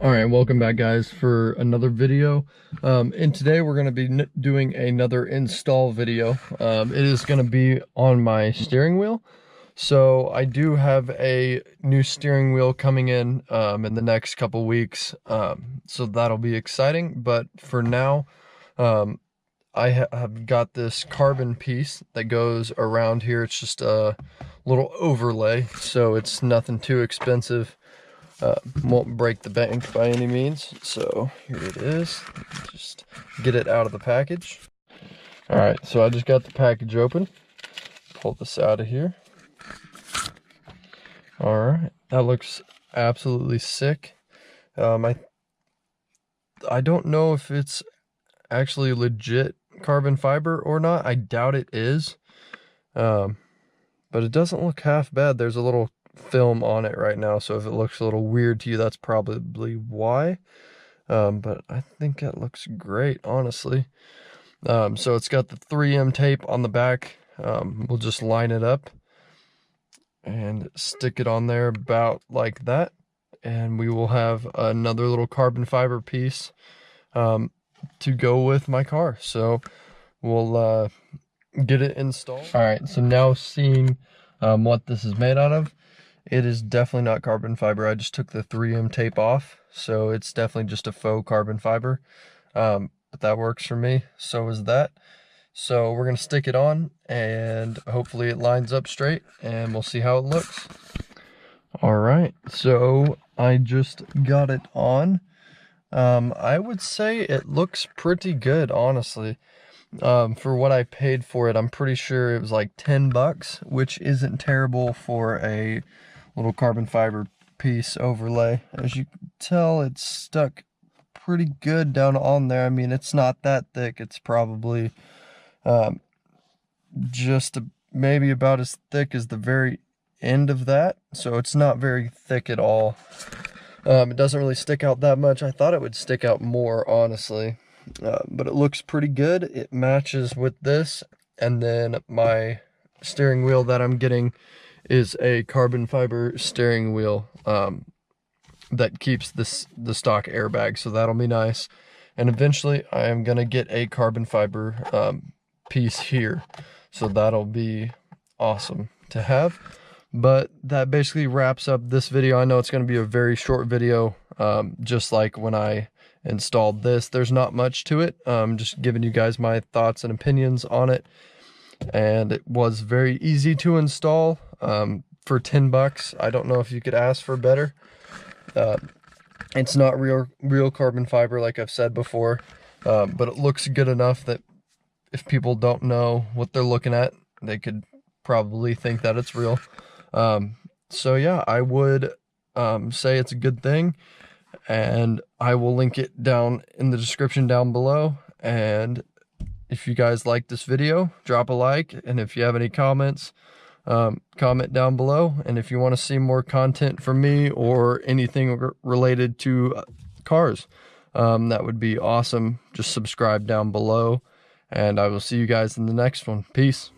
All right, welcome back guys for another video. And today we're going to be doing another install video. It is going to be on my steering wheel. So I do have a new steering wheel coming in the next couple weeks. So that'll be exciting. But for now, I have got this carbon piece that goes around here. It's just a little overlay, so it's nothing too expensive. Won't break the bank by any means. So here it is. Just get it out of the package. All right, so I just got the package open. Pull this out of here. All right, that looks absolutely sick. I don't know if it's actually legit carbon fiber or not. I doubt it is. But it doesn't look half bad. There's a little film on it right now, so if it looks a little weird to you, that's probably why. But I think it looks great, honestly. So it's got the 3M tape on the back. We'll just line it up and stick it on there about like that, and we will have another little carbon fiber piece to go with my car. So we'll get it installed. All right, so now seeing what this is made out of, it is definitely not carbon fiber. I just took the 3M tape off, so it's definitely just a faux carbon fiber. But that works for me. So is that. So we're gonna stick it on, and hopefully it lines up straight, and we'll see how it looks. All right, so I just got it on. I would say it looks pretty good, honestly. For what I paid for it, I'm pretty sure it was like 10 bucks, which isn't terrible for a little carbon fiber piece overlay. As you can tell, it's stuck pretty good down on there. I mean, it's not that thick. It's probably just maybe about as thick as the very end of that. So it's not very thick at all. It doesn't really stick out that much. I thought it would stick out more, honestly. But it looks pretty good. It matches with this, and then my steering wheel that I'm getting is a carbon fiber steering wheel that keeps the stock airbag, so that'll be nice. And eventually I am gonna get a carbon fiber piece here, so that'll be awesome to have. But that basically wraps up this video. I know it's going to be a very short video, just like when I installed this. There's not much to it. Just giving you guys my thoughts and opinions on it. And it was very easy to install for 10 bucks. I don't know if you could ask for better. It's not real carbon fiber, like I've said before, but it looks good enough that if people don't know what they're looking at, they could probably think that it's real. So yeah, I would say it's a good thing, and I will link it down in the description down below. And if you guys like this video, drop a like, and if you have any comments, comment down below. And if you want to see more content from me or anything related to cars, that would be awesome. Just subscribe down below, and I will see you guys in the next one. Peace.